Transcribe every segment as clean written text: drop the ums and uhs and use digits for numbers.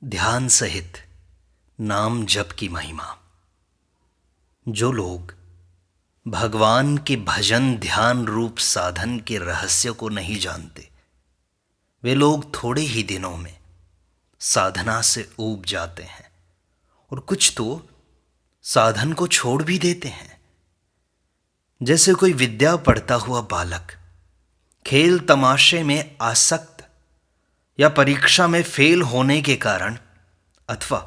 ध्यान सहित नाम जप की महिमा। जो लोग भगवान के भजन ध्यान रूप साधन के रहस्य को नहीं जानते, वे लोग थोड़े ही दिनों में साधना से ऊब जाते हैं और कुछ तो साधन को छोड़ भी देते हैं। जैसे कोई विद्या पढ़ता हुआ बालक खेल तमाशे में आसक्त या परीक्षा में फेल होने के कारण अथवा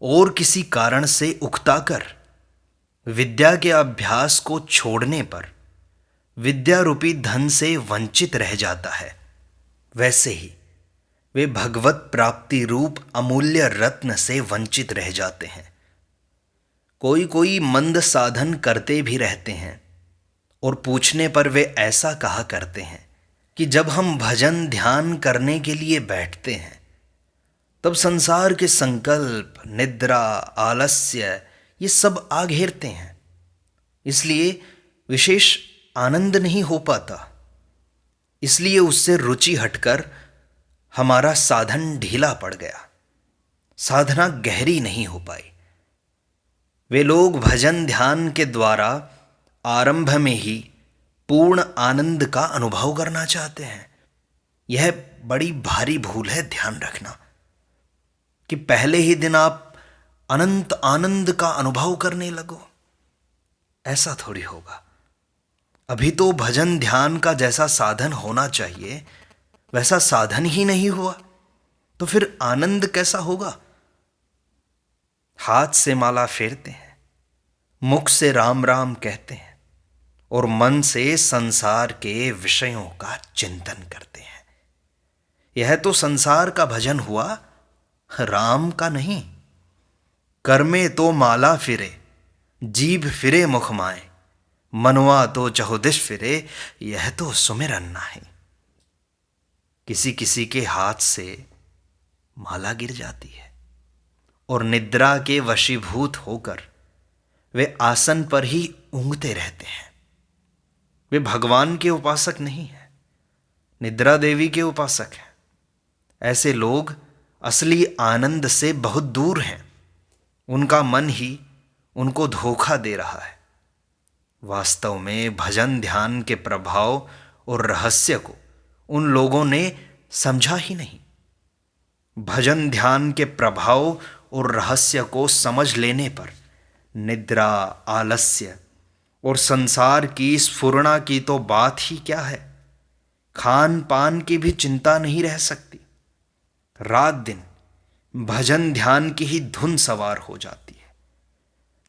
और किसी कारण से उकताकर विद्या के अभ्यास को छोड़ने पर विद्या रूपी धन से वंचित रह जाता है, वैसे ही वे भगवत प्राप्ति रूप अमूल्य रत्न से वंचित रह जाते हैं। कोई कोई मंद साधन करते भी रहते हैं और पूछने पर वे ऐसा कहा करते हैं कि जब हम भजन ध्यान करने के लिए बैठते हैं तब संसार के संकल्प, निद्रा, आलस्य ये सब आ घेरते हैं, इसलिए विशेष आनंद नहीं हो पाता। इसलिए उससे रुचि हटकर हमारा साधन ढीला पड़ गया, साधना गहरी नहीं हो पाई। वे लोग भजन ध्यान के द्वारा आरंभ में ही पूर्ण आनंद का अनुभव करना चाहते हैं। यह बड़ी भारी भूल है। ध्यान रखना कि पहले ही दिन आप अनंत आनंद का अनुभव करने लगो, ऐसा थोड़ी होगा। अभी तो भजन ध्यान का जैसा साधन होना चाहिए वैसा साधन ही नहीं हुआ, तो फिर आनंद कैसा होगा। हाथ से माला फेरते हैं, मुख से राम राम कहते हैं और मन से संसार के विषयों का चिंतन करते हैं। यह तो संसार का भजन हुआ, राम का नहीं। कर्मे तो माला फिरे, जीभ फिरे मुख माए, मनवा तो चहुदिश फिरे, यह तो सुमिरन नाही। किसी किसी के हाथ से माला गिर जाती है और निद्रा के वशीभूत होकर वे आसन पर ही ऊँघते रहते हैं। वे भगवान के उपासक नहीं हैं, निद्रा देवी के उपासक हैं। ऐसे लोग असली आनंद से बहुत दूर हैं। उनका मन ही उनको धोखा दे रहा है। वास्तव में भजन ध्यान के प्रभाव और रहस्य को उन लोगों ने समझा ही नहीं। भजन ध्यान के प्रभाव और रहस्य को समझ लेने पर निद्रा, आलस्य और संसार की स्फुरणा की तो बात ही क्या है। खान पान की भी चिंता नहीं रह सकती। रात दिन भजन ध्यान की ही धुन सवार हो जाती है।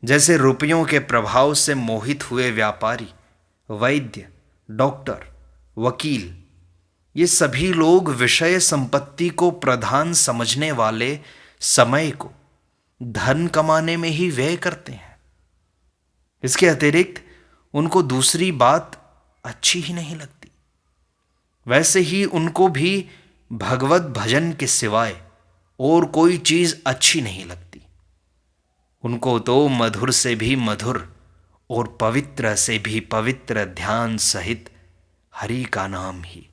जैसे रुपयों के प्रभाव से मोहित हुए व्यापारी, वैद्य, डॉक्टर, वकील, ये सभी लोग विषय संपत्ति को प्रधान समझने वाले समय को धन कमाने में ही व्यय करते हैं। इसके अतिरिक्त उनको दूसरी बात अच्छी ही नहीं लगती। वैसे ही उनको भी भगवत भजन के सिवाय और कोई चीज अच्छी नहीं लगती। उनको तो मधुर से भी मधुर और पवित्र से भी पवित्र ध्यान सहित हरि का नाम ही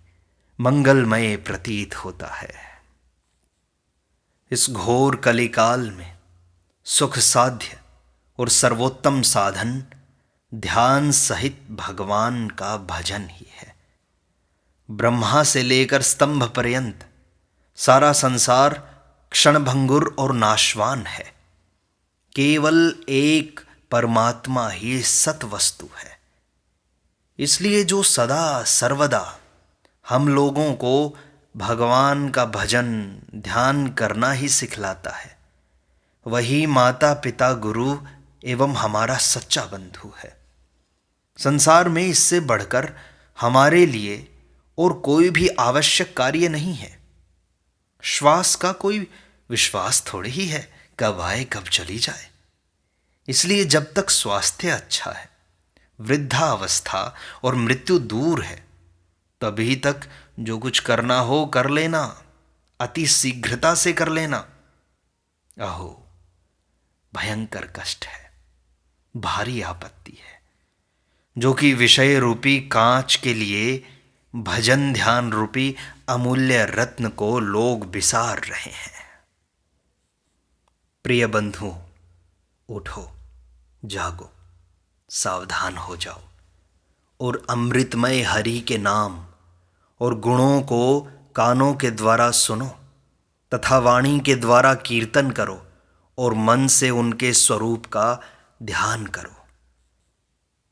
मंगलमय प्रतीत होता है। इस घोर कलिकाल में सुख साध्य और सर्वोत्तम साधन ध्यान सहित भगवान का भजन ही है। ब्रह्मा से लेकर स्तंभ पर्यंत सारा संसार क्षणभंगुर और नाशवान है। केवल एक परमात्मा ही सत वस्तु है। इसलिए जो सदा सर्वदा हम लोगों को भगवान का भजन ध्यान करना ही सिखलाता है, वही माता पिता गुरु एवं हमारा सच्चा बंधु है। संसार में इससे बढ़कर हमारे लिए और कोई भी आवश्यक कार्य नहीं है। श्वास का कोई विश्वास थोड़ी ही है, कब आए कब चली जाए। इसलिए जब तक स्वास्थ्य अच्छा है, वृद्धावस्था और मृत्यु दूर है, तभी तक जो कुछ करना हो कर लेना, अति शीघ्रता से कर लेना। अहो, भयंकर कष्ट है, भारी आपत्ति है, जो कि विषय रूपी कांच के लिए भजन ध्यान रूपी अमूल्य रत्न को लोग बिसार रहे हैं। प्रिय बंधुओं, उठो, जागो, सावधान हो जाओ और अमृतमय हरि के नाम और गुणों को कानों के द्वारा सुनो तथा वाणी के द्वारा कीर्तन करो और मन से उनके स्वरूप का ध्यान करो।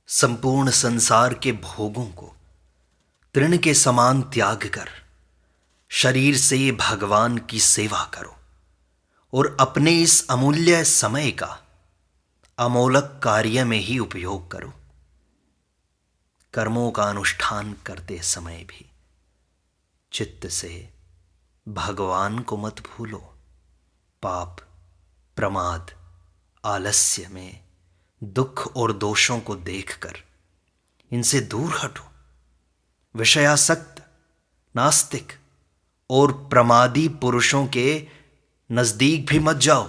संपूर्ण संसार के भोगों को तृण के समान त्याग कर शरीर से भगवान की सेवा करो और अपने इस अमूल्य समय का अमोलक कार्य में ही उपयोग करो। कर्मों का अनुष्ठान करते समय भी चित्त से भगवान को मत भूलो। पाप, प्रमाद, आलस्य में दुख और दोषों को देखकर इनसे दूर हटो। विषयासक्त, नास्तिक और प्रमादी पुरुषों के नजदीक भी मत जाओ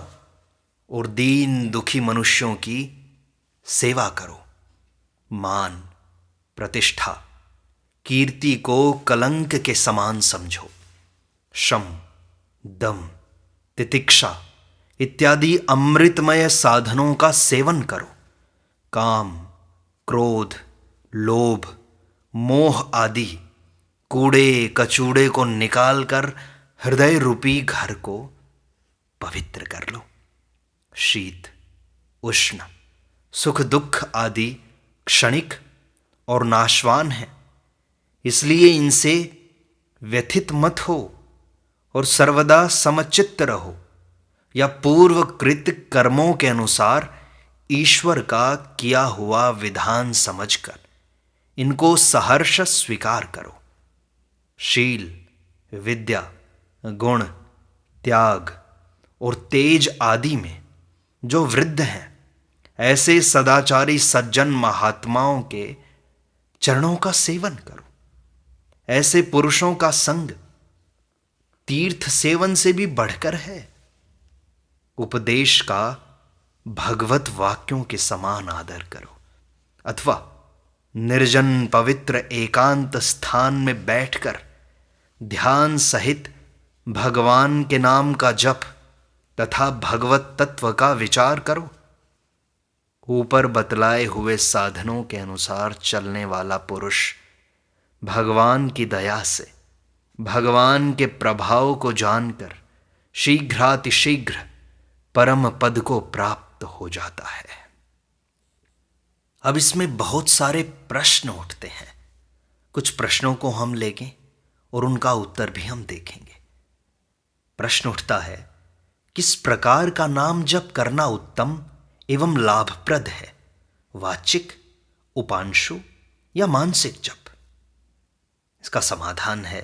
और दीन दुखी मनुष्यों की सेवा करो। मान, प्रतिष्ठा, कीर्ति को कलंक के समान समझो। शम, दम, तितिक्षा इत्यादि अमृतमय साधनों का सेवन करो। काम, क्रोध, लोभ, मोह आदि कूड़े कचूड़े को निकालकर हृदय रूपी घर को पवित्र कर लो। शीत, उष्ण, सुख दुख आदि क्षणिक और नाशवान है, इसलिए इनसे व्यथित मत हो और सर्वदा समचित्त रहो या पूर्वकृत कर्मों के अनुसार ईश्वर का किया हुआ विधान समझकर इनको सहर्ष स्वीकार करो। शील, विद्या, गुण, त्याग और तेज आदि में जो वृद्ध हैं, ऐसे सदाचारी सज्जन महात्माओं के चरणों का सेवन करो। ऐसे पुरुषों का संग तीर्थ सेवन से भी बढ़कर है। उपदेश का भगवत वाक्यों के समान आदर करो अथवा निर्जन पवित्र एकांत स्थान में बैठकर ध्यान सहित भगवान के नाम का जप तथा भगवत तत्व का विचार करो। ऊपर बतलाए हुए साधनों के अनुसार चलने वाला पुरुष भगवान की दया से भगवान के प्रभाव को जानकर शीघ्रातिशीघ्र परम पद को प्राप्त हो जाता है। अब इसमें बहुत सारे प्रश्न उठते हैं। कुछ प्रश्नों को हम लेंगे और उनका उत्तर भी हम देखेंगे। प्रश्न उठता है, किस प्रकार का नाम जप करना उत्तम एवं लाभप्रद है? वाचिक, उपांशु या मानसिक जप? इसका समाधान है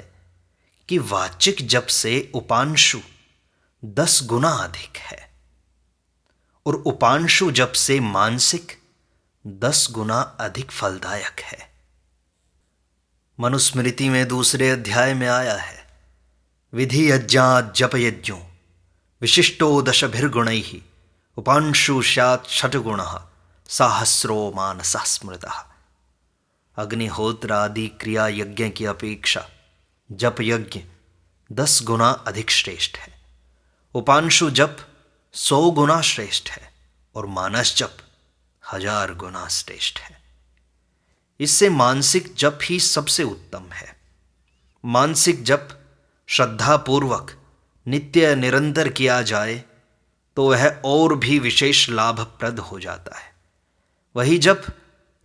कि वाचिक जप से उपांशु 10 गुना अधिक है और उपांशु जप से मानसिक 10 गुना अधिक फलदायक है। मनुस्मृति में 2 अध्याय में आया है, विधि यज्ञात् जप यज्ञो विशिष्टो दशभिर्गुणैः उपांशु स्यात् षट्गुणः साहस्रो मानसः स्मृतः। अग्निहोत्र आदि क्रिया यज्ञ की अपेक्षा जप यज्ञ 10 गुना अधिक श्रेष्ठ है। उपांशु जप 100 गुना श्रेष्ठ है और मानस जप 1000 गुना श्रेष्ठ है। इससे मानसिक जप ही सबसे उत्तम है। मानसिक जप श्रद्धापूर्वक नित्य निरंतर किया जाए तो वह और भी विशेष लाभप्रद हो जाता है। वही जप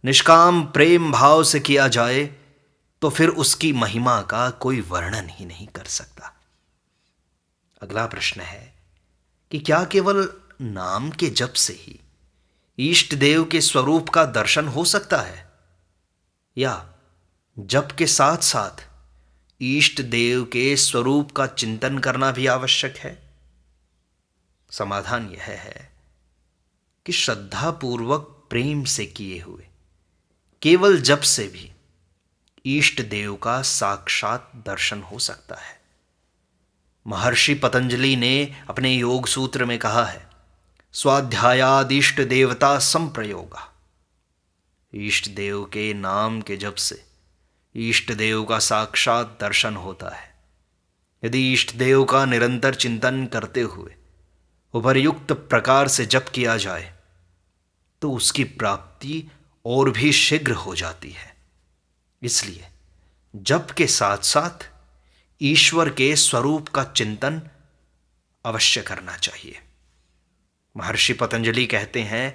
निष्काम प्रेम भाव से किया जाए तो फिर उसकी महिमा का कोई वर्णन ही नहीं कर सकता। अगला प्रश्न है कि क्या केवल नाम के जप से ही इष्ट देव के स्वरूप का दर्शन हो सकता है या जप के साथ साथ इष्ट देव के स्वरूप का चिंतन करना भी आवश्यक है? समाधान यह है कि श्रद्धापूर्वक प्रेम से किए हुए केवल जप से भी इष्ट देव का साक्षात दर्शन हो सकता है। महर्षि पतंजलि ने अपने योग सूत्र में कहा है, स्वाध्यायादिष्ट देवता संप्रयोगा। इष्ट देव के नाम के जप से इष्ट देव का साक्षात दर्शन होता है। यदि इष्ट देव का निरंतर चिंतन करते हुए उपर्युक्त प्रकार से जप किया जाए तो उसकी प्राप्ति और भी शीघ्र हो जाती है। इसलिए जप के साथ साथ ईश्वर के स्वरूप का चिंतन अवश्य करना चाहिए। महर्षि पतंजलि कहते हैं,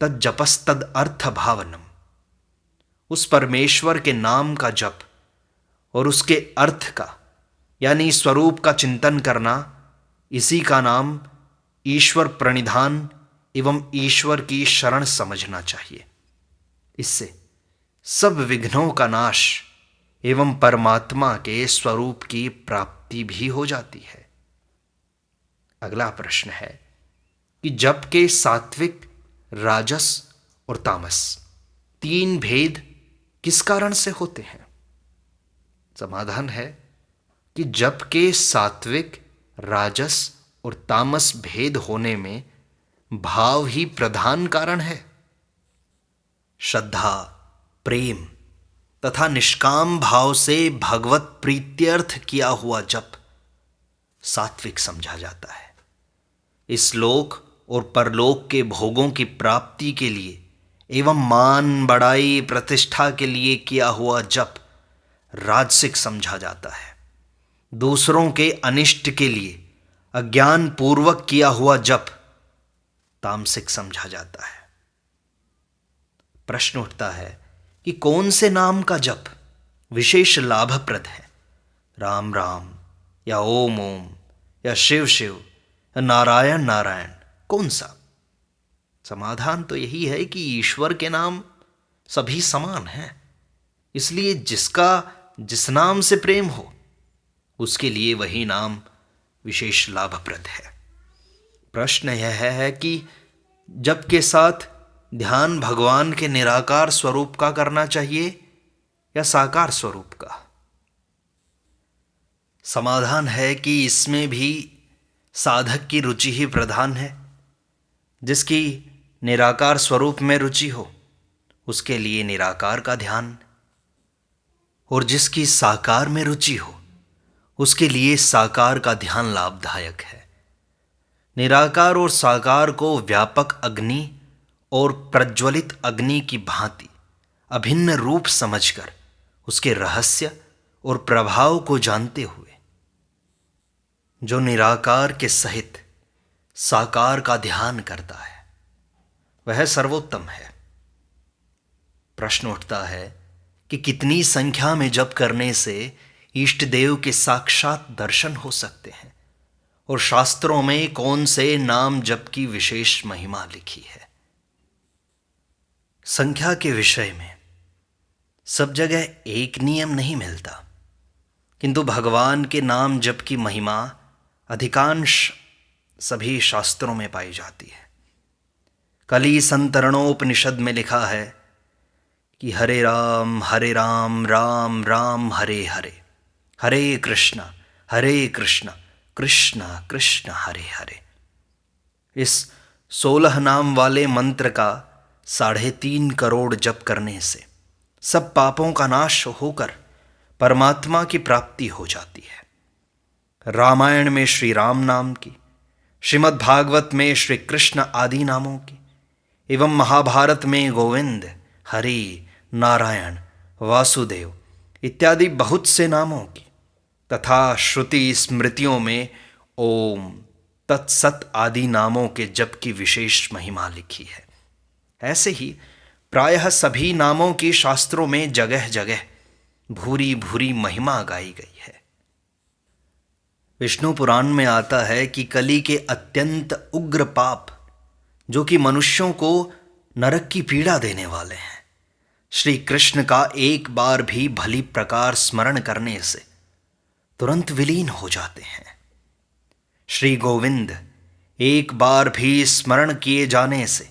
तद जपस्तद अर्थ भावनम। उस परमेश्वर के नाम का जप और उसके अर्थ का यानी स्वरूप का चिंतन करना, इसी का नाम ईश्वर प्रणिधान एवं ईश्वर की शरण समझना चाहिए। इससे सब विघ्नों का नाश एवं परमात्मा के स्वरूप की प्राप्ति भी हो जाती है। अगला प्रश्न है कि जप के सात्विक, राजस और तामस तीन भेद किस कारण से होते हैं? समाधान है कि जप के सात्विक, राजस और तामस भेद होने में भाव ही प्रधान कारण है। श्रद्धा, प्रेम तथा निष्काम भाव से भगवत प्रीत्यर्थ किया हुआ जप सात्विक समझा जाता है। इस लोक और परलोक के भोगों की प्राप्ति के लिए एवं मान, बड़ाई, प्रतिष्ठा के लिए किया हुआ जप राजसिक समझा जाता है। दूसरों के अनिष्ट के लिए अज्ञान पूर्वक किया हुआ जप तामसिक समझा जाता है। प्रश्न उठता है कि कौन से नाम का जप विशेष लाभप्रद है? राम राम या ओम ओम या शिव शिव या नारायण नारायण, कौन सा? समाधान तो यही है कि ईश्वर के नाम सभी समान हैं। इसलिए जिसका जिस नाम से प्रेम हो उसके लिए वही नाम विशेष लाभप्रद है। प्रश्न यह है कि जप के साथ ध्यान भगवान के निराकार स्वरूप का करना चाहिए या साकार स्वरूप का? समाधान है कि इसमें भी साधक की रुचि ही प्रधान है। जिसकी निराकार स्वरूप में रुचि हो उसके लिए निराकार का ध्यान, और जिसकी साकार में रुचि हो उसके लिए साकार का ध्यान लाभदायक है। निराकार और साकार को व्यापक अग्नि और प्रज्वलित अग्नि की भांति अभिन्न रूप समझकर उसके रहस्य और प्रभाव को जानते हुए जो निराकार के सहित साकार का ध्यान करता है वह सर्वोत्तम है। प्रश्न उठता है कि कितनी संख्या में जप करने से इष्ट देव के साक्षात दर्शन हो सकते हैं, और शास्त्रों में कौन से नाम जप की विशेष महिमा लिखी है? संख्या के विषय में सब जगह एक नियम नहीं मिलता, किंतु भगवान के नाम जप की महिमा अधिकांश सभी शास्त्रों में पाई जाती है। कली संतरणोपनिषद में लिखा है कि हरे राम राम राम हरे हरे, हरे कृष्ण कृष्ण कृष्ण हरे हरे। इस 16 नाम वाले मंत्र का 3.5 करोड़ जप करने से सब पापों का नाश होकर परमात्मा की प्राप्ति हो जाती है। रामायण में श्री राम नाम की, श्रीमद् भागवत में श्री कृष्ण आदि नामों की एवं महाभारत में गोविंद, हरि, नारायण, वासुदेव इत्यादि बहुत से नामों की तथा श्रुति स्मृतियों में ओम, तत्सत आदि नामों के जप की विशेष महिमा लिखी है। ऐसे ही प्रायः सभी नामों की शास्त्रों में जगह जगह भूरी भूरी महिमा गाई गई है। विष्णु पुराण में आता है कि कली के अत्यंत उग्र पाप जो कि मनुष्यों को नरक की पीड़ा देने वाले हैं, श्री कृष्ण का एक बार भी भली प्रकार स्मरण करने से तुरंत विलीन हो जाते हैं। श्री गोविंद एक बार भी स्मरण किए जाने से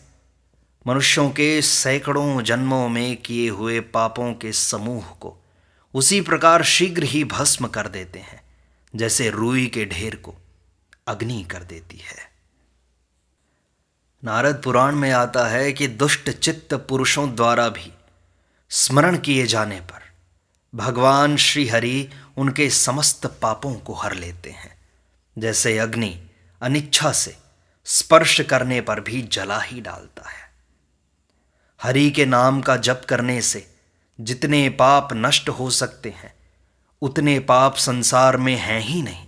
मनुष्यों के सैकड़ों जन्मों में किए हुए पापों के समूह को उसी प्रकार शीघ्र ही भस्म कर देते हैं जैसे रुई के ढेर को अग्नि कर देती है। नारद पुराण में आता है कि दुष्ट चित्त पुरुषों द्वारा भी स्मरण किए जाने पर भगवान श्री हरि उनके समस्त पापों को हर लेते हैं, जैसे अग्नि अनिच्छा से स्पर्श करने पर भी जला ही डालता है। हरि के नाम का जप करने से जितने पाप नष्ट हो सकते हैं उतने पाप संसार में हैं ही नहीं।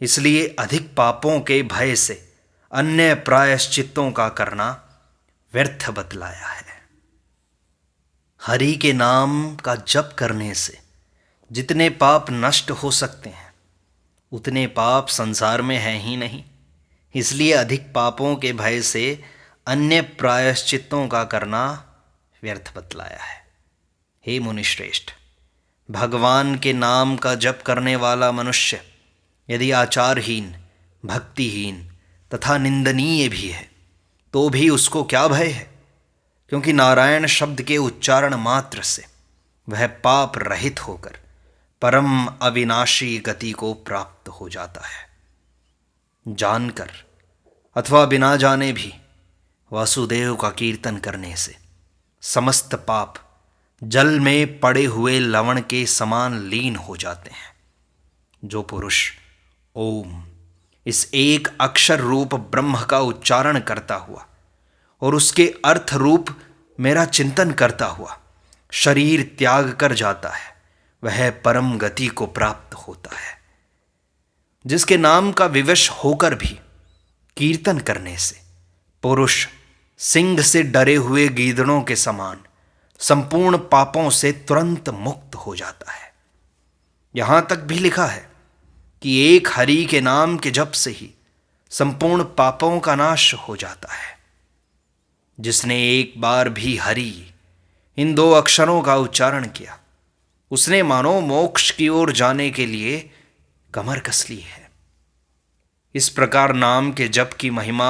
इसलिए अधिक पापों के भय से अन्य प्रायश्चित्तों का करना व्यर्थ बतलाया है। हरि के नाम का जप करने से जितने पाप नष्ट हो सकते हैं उतने पाप संसार में हैं ही नहीं। इसलिए अधिक पापों के भय से अन्य प्रायश्चित्तों का करना व्यर्थ बतलाया है। हे मुनिश्रेष्ठ, भगवान के नाम का जप करने वाला मनुष्य यदि आचारहीन, भक्तिहीन तथा निंदनीय भी है तो भी उसको क्या भय है, क्योंकि नारायण शब्द के उच्चारण मात्र से वह पाप रहित होकर परम अविनाशी गति को प्राप्त हो जाता है। जानकर अथवा बिना जाने भी वासुदेव का कीर्तन करने से समस्त पाप जल में पड़े हुए लवण के समान लीन हो जाते हैं। जो पुरुष ओम इस एक अक्षर रूप ब्रह्म का उच्चारण करता हुआ और उसके अर्थ रूप मेरा चिंतन करता हुआ शरीर त्याग कर जाता है वह परम गति को प्राप्त होता है। जिसके नाम का विवश होकर भी कीर्तन करने से पुरुष सिंह से डरे हुए गीदड़ों के समान संपूर्ण पापों से तुरंत मुक्त हो जाता है। यहां तक भी लिखा है कि एक हरि के नाम के जप से ही संपूर्ण पापों का नाश हो जाता है। जिसने एक बार भी हरि इन दो अक्षरों का उच्चारण किया उसने मानो मोक्ष की ओर जाने के लिए कमर कस ली है। इस प्रकार नाम के जप की महिमा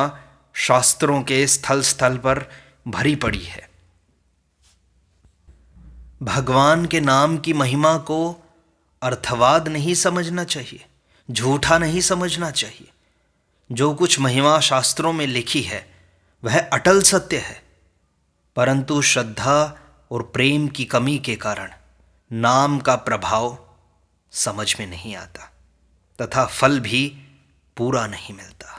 शास्त्रों के स्थल स्थल पर भरी पड़ी है। भगवान के नाम की महिमा को अर्थवाद नहीं समझना चाहिए, झूठा नहीं समझना चाहिए। जो कुछ महिमा शास्त्रों में लिखी है वह अटल सत्य है, परंतु श्रद्धा और प्रेम की कमी के कारण नाम का प्रभाव समझ में नहीं आता तथा फल भी पूरा नहीं मिलता।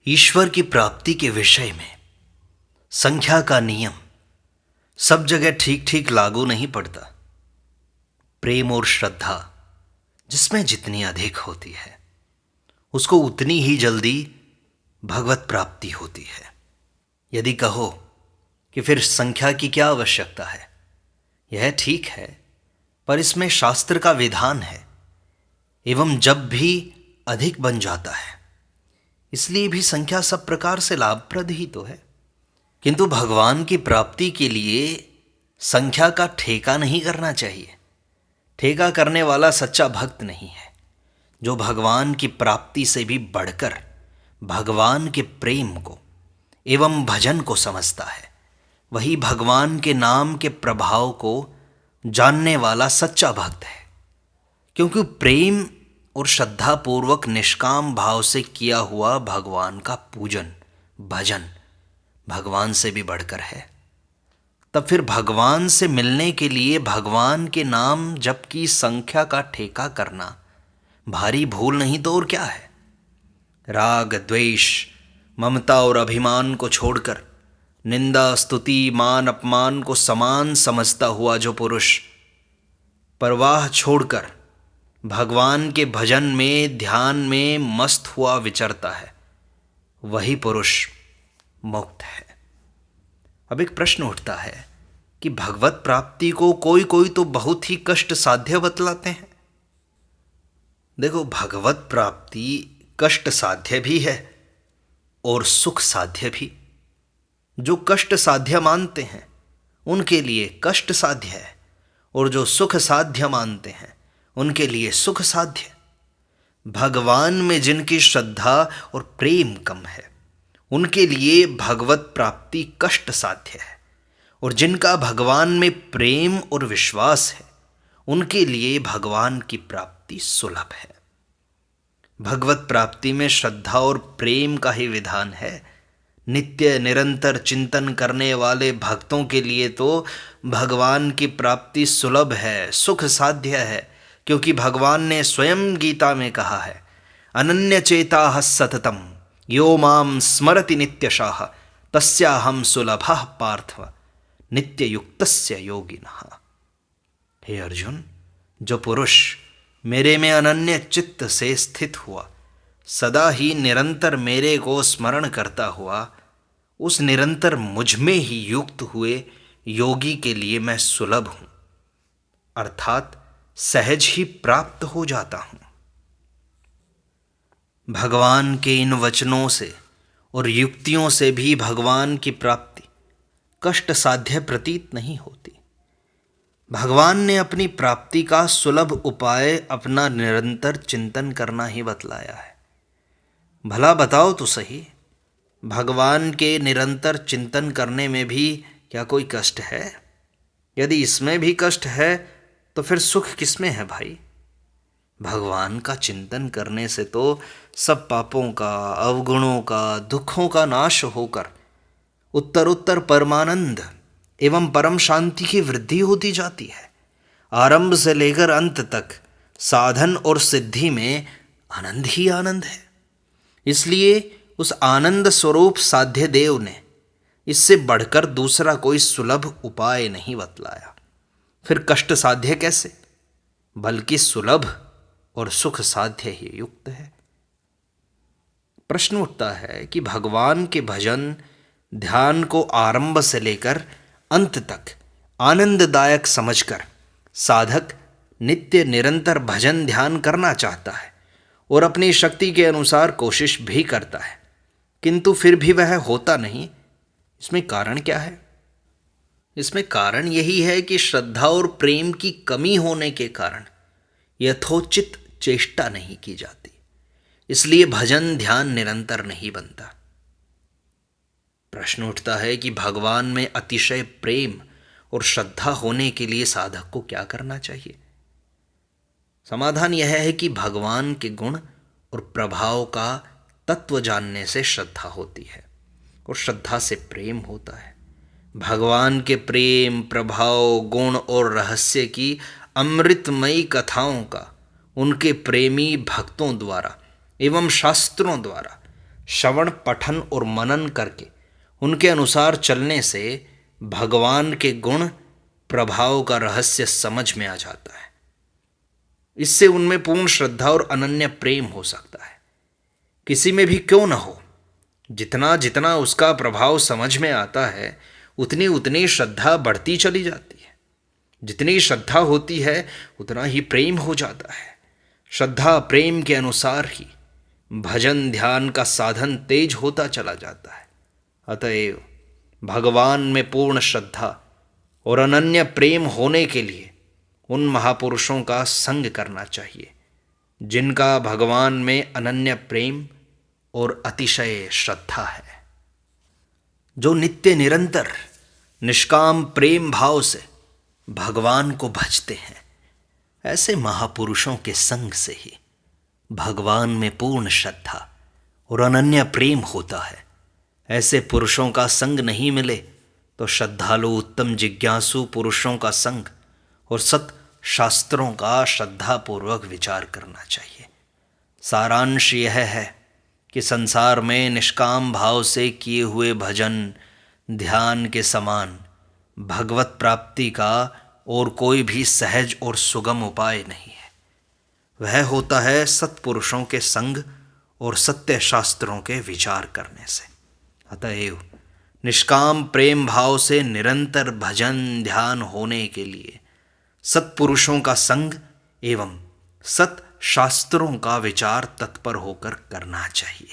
ईश्वर की प्राप्ति के विषय में संख्या का नियम सब जगह ठीक ठीक लागू नहीं पड़ता। प्रेम और श्रद्धा जिसमें जितनी अधिक होती है उसको उतनी ही जल्दी भगवत प्राप्ति होती है। यदि कहो कि फिर संख्या की क्या आवश्यकता है, यह ठीक है, पर इसमें शास्त्र का विधान है एवं जब भी अधिक बन जाता है इसलिए भी संख्या सब प्रकार से लाभप्रद ही तो है। किंतु भगवान की प्राप्ति के लिए संख्या का ठेका नहीं करना चाहिए। ठेका करने वाला सच्चा भक्त नहीं है। जो भगवान की प्राप्ति से भी बढ़कर भगवान के प्रेम को एवं भजन को समझता है वही भगवान के नाम के प्रभाव को जानने वाला सच्चा भक्त है। क्योंकि प्रेम और श्रद्धा पूर्वक निष्काम भाव से किया हुआ भगवान का पूजन भजन भगवान से भी बढ़कर है। तब फिर भगवान से मिलने के लिए भगवान के नाम जप की संख्या का ठेका करना भारी भूल नहीं तो और क्या है। राग द्वेष ममता और अभिमान को छोड़कर निंदा स्तुति मान अपमान को समान समझता हुआ जो पुरुष परवाह छोड़कर भगवान के भजन में ध्यान में मस्त हुआ विचरता है वही पुरुष मुक्त है। अब एक प्रश्न उठता है कि भगवत प्राप्ति को कोई कोई तो बहुत ही कष्ट साध्य बतलाते हैं। देखो, भगवत प्राप्ति कष्ट साध्य भी है और सुख साध्य भी। जो कष्ट साध्य मानते हैं उनके लिए कष्ट साध्य है और जो सुख साध्य मानते हैं उनके लिए सुख साध्य। भगवान में जिनकी श्रद्धा और प्रेम कम है उनके लिए भगवत प्राप्ति कष्ट साध्य है और जिनका भगवान में प्रेम और विश्वास है उनके लिए भगवान की प्राप्ति सुलभ है। भगवत प्राप्ति में श्रद्धा और प्रेम का ही विधान है। नित्य निरंतर चिंतन करने वाले भक्तों के लिए तो भगवान की प्राप्ति सुलभ है, सुख साध्य है, क्योंकि भगवान ने स्वयं गीता में कहा है, अनन्य चेताः सततम यो मां स्मरति नित्यशः तस्याहं सुलभः पार्थ नित्ययुक्तस्य योगिनः। हे अर्जुन, जो पुरुष मेरे में अनन्य चित्त से स्थित हुआ, सदा ही निरंतर मेरे को स्मरण करता हुआ, उस निरंतर मुझ में ही युक्त हुए योगी के लिए मैं सुलभ हूं, अर्थात सहज ही प्राप्त हो जाता हूं। भगवान के इन वचनों से और युक्तियों से भी भगवान की प्राप्ति कष्ट साध्य प्रतीत नहीं होती। भगवान ने अपनी प्राप्ति का सुलभ उपाय अपना निरंतर चिंतन करना ही बतलाया है। भला बताओ तो सही, भगवान के निरंतर चिंतन करने में भी क्या कोई कष्ट है? यदि इसमें भी कष्ट है तो फिर सुख किसमें है भाई? भगवान का चिंतन करने से तो सब पापों का, अवगुणों का, दुखों का नाश होकर उत्तर परमानंद एवं परम शांति की वृद्धि होती जाती है। आरंभ से लेकर अंत तक साधन और सिद्धि में आनंद ही आनंद है। इसलिए उस आनंद स्वरूप साध्य देव ने इससे बढ़कर दूसरा कोई सुलभ उपाय नहीं बतलाया। फिर कष्ट साध्य कैसे, बल्कि सुलभ और सुख साध्य ही युक्त है। प्रश्न उठता है कि भगवान के भजन ध्यान को आरंभ से लेकर अंत तक आनंददायक समझकर साधक नित्य निरंतर भजन ध्यान करना चाहता है और अपनी शक्ति के अनुसार कोशिश भी करता है, किंतु फिर भी वह होता नहीं। इसमें कारण क्या है? इसमें कारण यही है कि श्रद्धा और प्रेम की कमी होने के कारण यथोचित चेष्टा नहीं की जाती, इसलिए भजन ध्यान निरंतर नहीं बनता। प्रश्न उठता है कि भगवान में अतिशय प्रेम और श्रद्धा होने के लिए साधक को क्या करना चाहिए? समाधान यह है कि भगवान के गुण और प्रभाव का तत्व जानने से श्रद्धा होती है और श्रद्धा से प्रेम होता है। भगवान के प्रेम, प्रभाव, गुण और रहस्य की अमृतमयी कथाओं का उनके प्रेमी भक्तों द्वारा एवं शास्त्रों द्वारा श्रवण, पठन और मनन करके उनके अनुसार चलने से भगवान के गुण प्रभाव का रहस्य समझ में आ जाता है। इससे उनमें पूर्ण श्रद्धा और अनन्य प्रेम हो सकता है। किसी में भी क्यों न हो, जितना जितना उसका प्रभाव समझ में आता है उतनी उतनी श्रद्धा बढ़ती चली जाती है। जितनी श्रद्धा होती है उतना ही प्रेम हो जाता है। श्रद्धा प्रेम के अनुसार ही भजन ध्यान का साधन तेज होता चला जाता है। अतएव भगवान में पूर्ण श्रद्धा और अनन्य प्रेम होने के लिए उन महापुरुषों का संग करना चाहिए जिनका भगवान में अनन्य प्रेम और अतिशय श्रद्धा है, जो नित्य निरंतर निष्काम प्रेम भाव से भगवान को भजते हैं। ऐसे महापुरुषों के संग से ही भगवान में पूर्ण श्रद्धा और अनन्य प्रेम होता है। ऐसे पुरुषों का संग नहीं मिले तो श्रद्धालु उत्तम जिज्ञासु पुरुषों का संग और सत शास्त्रों का श्रद्धापूर्वक विचार करना चाहिए। सारांश यह है कि संसार में निष्काम भाव से किए हुए भजन ध्यान के समान भगवत प्राप्ति का और कोई भी सहज और सुगम उपाय नहीं है। वह होता है सत्पुरुषों के संग और सत्य शास्त्रों के विचार करने से। अतएव निष्काम प्रेम भाव से निरंतर भजन ध्यान होने के लिए सत्पुरुषों का संग एवं सत शास्त्रों का विचार तत्पर होकर करना चाहिए।